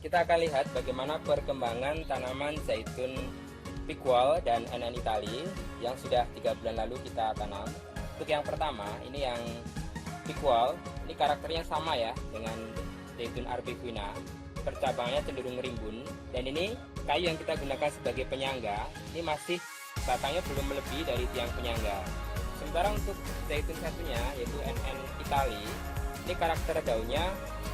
kita akan lihat bagaimana perkembangan tanaman zaitun piqual dan NN Italy yang sudah 3 bulan lalu kita tanam. Untuk yang pertama, ini yang piqual, ini karakternya sama ya dengan zaitun arbequina. Percabangannya cenderung rimbun, dan ini kayu yang kita gunakan sebagai penyangga, ini masih batangnya belum melebihi dari tiang penyangga. Sementara untuk zaitun satunya yaitu NN Italy, ini karakter daunnya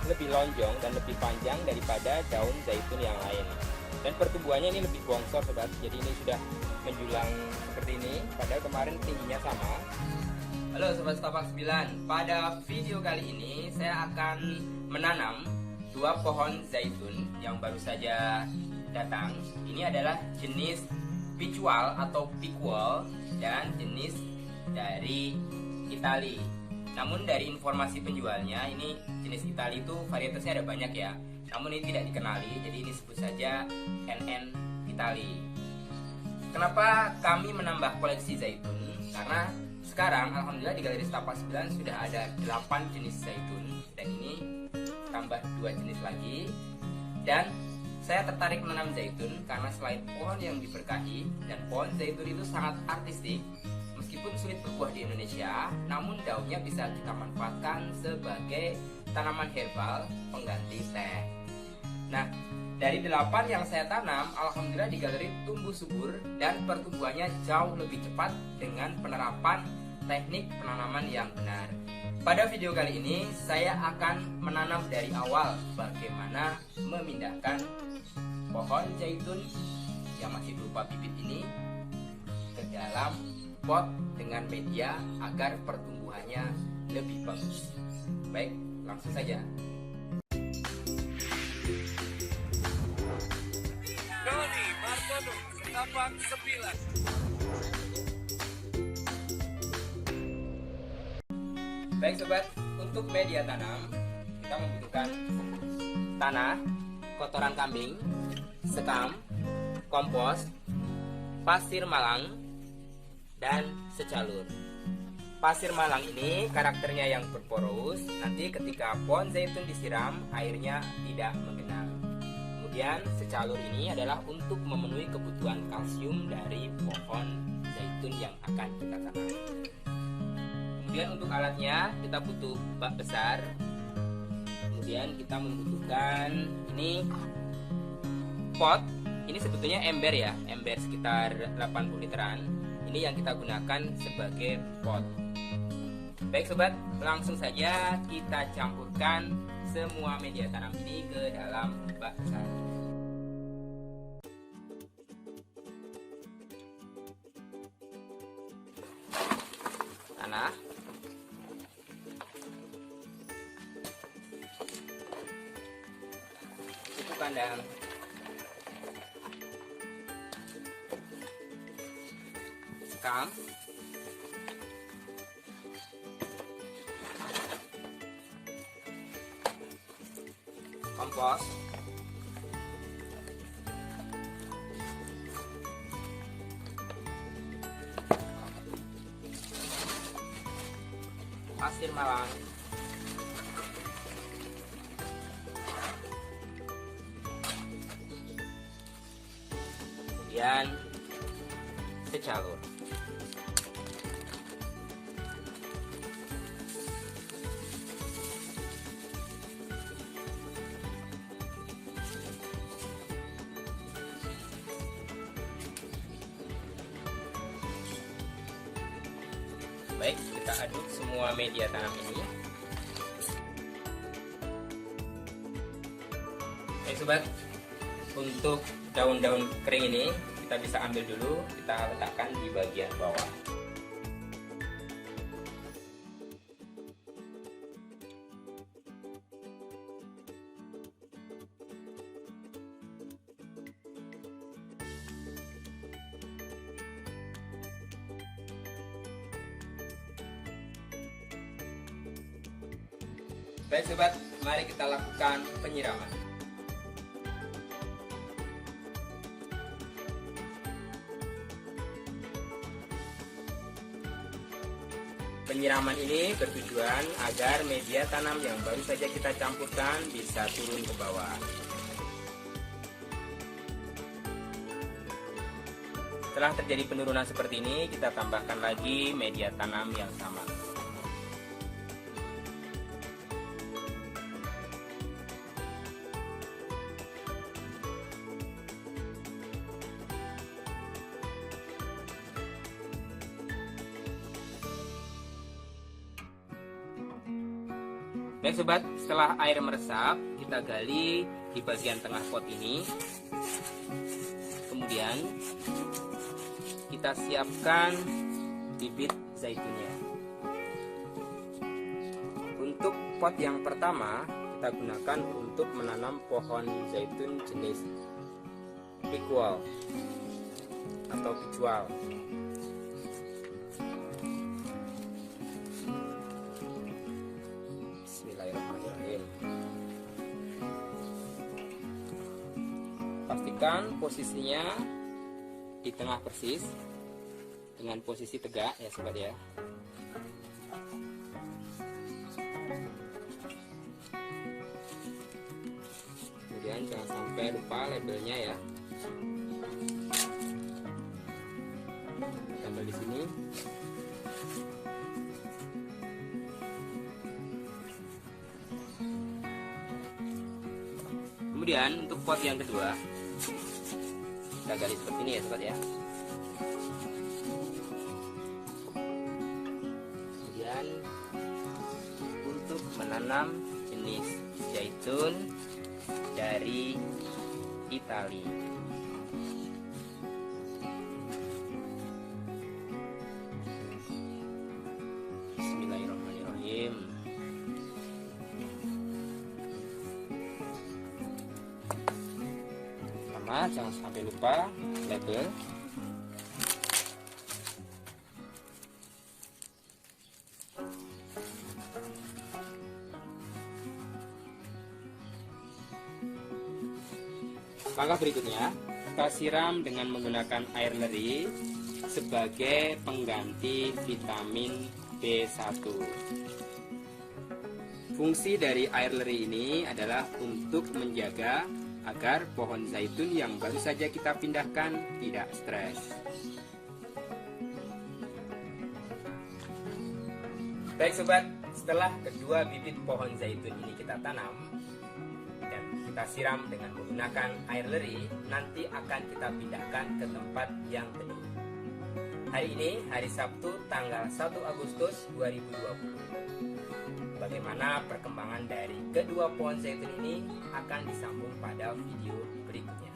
lebih lonjong dan lebih panjang daripada daun zaitun yang lain. Dan pertumbuhannya ini lebih bongsor sobat, jadi ini sudah menjulang seperti ini, padahal kemarin tingginya sama. Halo sobat Setapak 9, pada video kali ini saya akan menanam 2 pohon zaitun yang baru saja datang. Ini adalah jenis piqual atau piqual dan jenis dari Italy. Namun dari informasi penjualnya, ini jenis Italy itu varietasnya ada banyak ya. Namun ini tidak dikenali, jadi ini sebut saja NN Italy. Kenapa kami menambah koleksi zaitun? Karena sekarang alhamdulillah di Galeri Setapak 9 sudah ada 8 jenis zaitun, dan ini tambah 2 jenis lagi. Dan saya tertarik menanam zaitun karena selain pohon yang diberkahi dan pohon zaitun itu sangat artistik, meskipun sulit berbuah di Indonesia, namun daunnya bisa kita manfaatkan sebagai tanaman herbal pengganti teh. Nah, dari 8 yang saya tanam, alhamdulillah di galeri tumbuh subur dan pertumbuhannya jauh lebih cepat dengan penerapan teknik penanaman yang benar. Pada video kali ini, saya akan menanam dari awal bagaimana memindahkan pohon zaitun yang masih berupa bibit ini ke dalam pot dengan media agar pertumbuhannya lebih bagus. Baik, langsung saja. Doni Martono, Setapak 9. Baik sobat, untuk media tanam kita membutuhkan tanah, kotoran kambing, sekam, kompos, pasir malang, dan secalur. Pasir malang ini karakternya yang berporus, nanti ketika pohon zaitun disiram airnya tidak menggenang. Kemudian secalur ini adalah untuk memenuhi kebutuhan kalsium dari pohon zaitun yang akan kita tanam. Kemudian untuk alatnya kita butuh bak besar. Kemudian kita membutuhkan ini pot. Ini sebetulnya ember ya, ember sekitar 80 literan. Ini yang kita gunakan sebagai pot. Baik sobat, langsung saja kita campurkan semua media tanam ini ke dalam bak besar. Tanah, pupuk kandang, sekam, kompos, pasir malang, kemudian secalur. Baik, kita aduk semua media tanam ini. Oke sobat, untuk daun-daun kering ini kita bisa ambil dulu, kita letakkan di bagian bawah. Baik sobat, mari kita lakukan penyiraman. Penyiraman ini bertujuan agar media tanam yang baru saja kita campurkan bisa turun ke bawah. Setelah terjadi penurunan seperti ini, kita tambahkan lagi media tanam yang sama. Baik sobat, setelah air meresap, kita gali di bagian tengah pot ini. Kemudian kita siapkan bibit zaitunnya. Untuk pot yang pertama, kita gunakan untuk menanam pohon zaitun jenis picual atau picual. Bismillahirrahmanirrahim. Pastikan posisinya di tengah persis dengan posisi tegak ya sobat ya. Kemudian jangan sampai lupa labelnya ya. Tambah di sini. Kemudian untuk pot yang kedua, kita gali seperti ini ya sobat ya. Kemudian untuk menanam jenis zaitun dari Itali. Bismillahirrahmanirrahim. Pertama, jangan sampai lupa label. Langkah berikutnya, kita siram dengan menggunakan air leri sebagai pengganti vitamin B1. Fungsi dari air leri ini adalah untuk menjaga agar pohon zaitun yang baru saja kita pindahkan tidak stres. Baik sobat, setelah kedua bibit pohon zaitun ini kita tanam dan kita siram dengan menggunakan air leri, nanti akan kita pindahkan ke tempat yang teduh. Hari ini hari Sabtu tanggal 1 Agustus 2020. Bagaimana perkembangan dari kedua pohon zaitun ini akan disambung pada video berikutnya.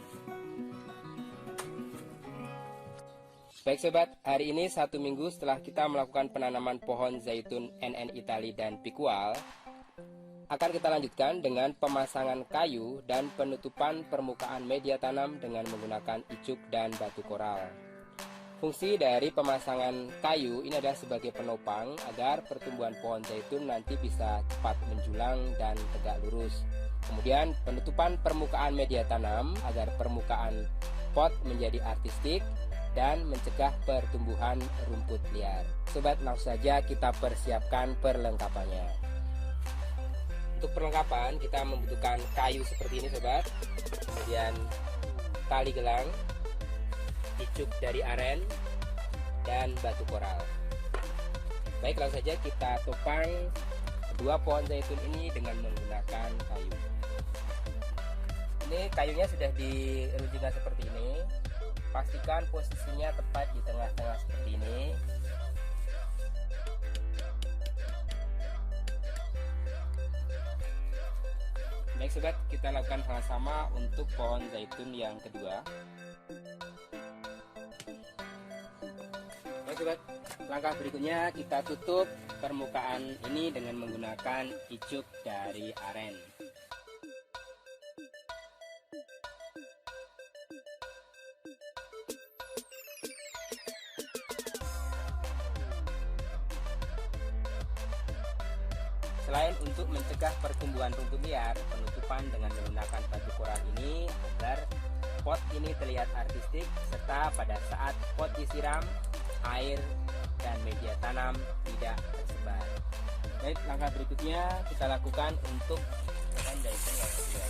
Baik sobat, hari ini 1 minggu setelah kita melakukan penanaman pohon zaitun NN Italy dan picual, akan kita lanjutkan dengan pemasangan kayu dan penutupan permukaan media tanam dengan menggunakan icuk dan batu koral. Fungsi dari pemasangan kayu ini adalah sebagai penopang agar pertumbuhan pohon zaitun nanti bisa cepat menjulang dan tegak lurus. Kemudian penutupan permukaan media tanam agar permukaan pot menjadi artistik dan mencegah pertumbuhan rumput liar. Sobat, langsung saja kita persiapkan perlengkapannya. Untuk perlengkapan kita membutuhkan kayu seperti ini sobat, kemudian tali gelang, icuk dari aren, dan batu koral. Baik, langsung saja kita topang kedua pohon zaitun ini dengan menggunakan kayu. Ini kayunya sudah dirunjingkan seperti ini. Pastikan posisinya tepat di tengah-tengah seperti ini. Baik sobat, kita lakukan hal sama untuk pohon zaitun yang kedua. Baik sobat, langkah berikutnya kita tutup permukaan ini dengan menggunakan icuk dari aren. Selain untuk mencegah pertumbuhan rumput liar, penutupan dengan menggunakan batu koral ini agar pot ini terlihat artistik, serta pada saat pot disiram, air dan media tanam tidak tersebar. Baik, langkah berikutnya kita lakukan untuk pohon zaitun yang kedua.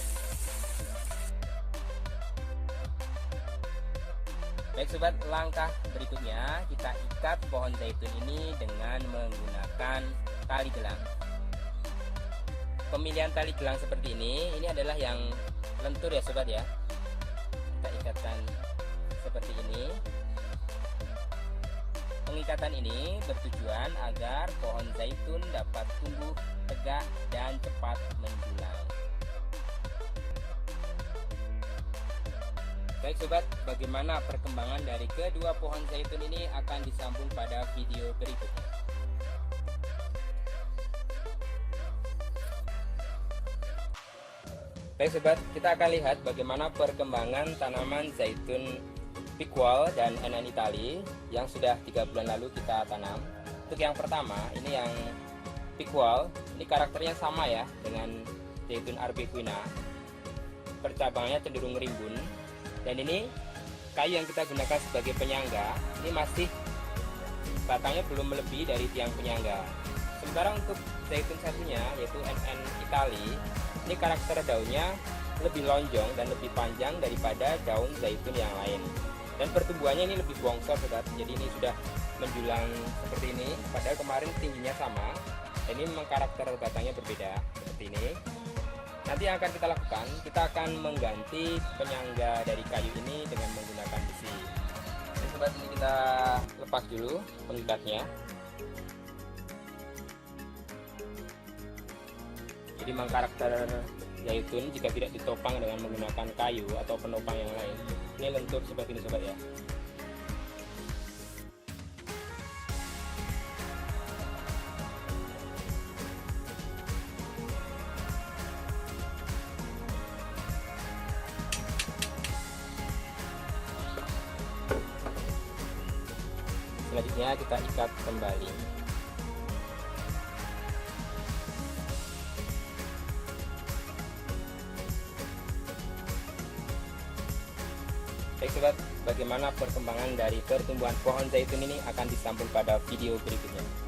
Baik sobat, langkah berikutnya kita ikat pohon zaitun ini dengan menggunakan tali gelang. Pemilihan tali gelang seperti ini adalah yang lentur ya sobat ya. Kita ikatkan seperti ini. Pengikatan ini bertujuan agar pohon zaitun dapat tumbuh tegak dan cepat menjulang. Baik sobat, bagaimana perkembangan dari kedua pohon zaitun ini akan disambung pada video berikutnya. Baik sobat, kita akan lihat bagaimana perkembangan tanaman zaitun piqual dan Enan Italy yang sudah 3 bulan lalu kita tanam. Untuk yang pertama, ini yang piqual, ini karakternya sama ya dengan zaitun arbequina. Percabangannya cenderung rimbun. Dan ini kayu yang kita gunakan sebagai penyangga, ini masih batangnya belum melebihi dari tiang penyangga. Sementara untuk zaitun satunya yaitu NN Italy, ini karakter daunnya lebih lonjong dan lebih panjang daripada daun zaitun yang lain. Dan pertumbuhannya ini lebih bongsor sobat, jadi ini sudah menjulang seperti ini. Padahal kemarin tingginya sama, dan ini memang karakter batangnya berbeda seperti ini. Nanti yang akan kita lakukan, kita akan mengganti penyangga dari kayu ini dengan menggunakan besi. Jadi sobat, ini kita lepas dulu pengikatnya. Jadi memang karakter zaitun jika tidak ditopang dengan menggunakan kayu atau penopang yang lain, ini lentur seperti ini sobat ya. Selanjutnya kita ikat kembali. Baik sobat, bagaimana perkembangan dari pertumbuhan pohon zaitun ini akan disambung pada video berikutnya.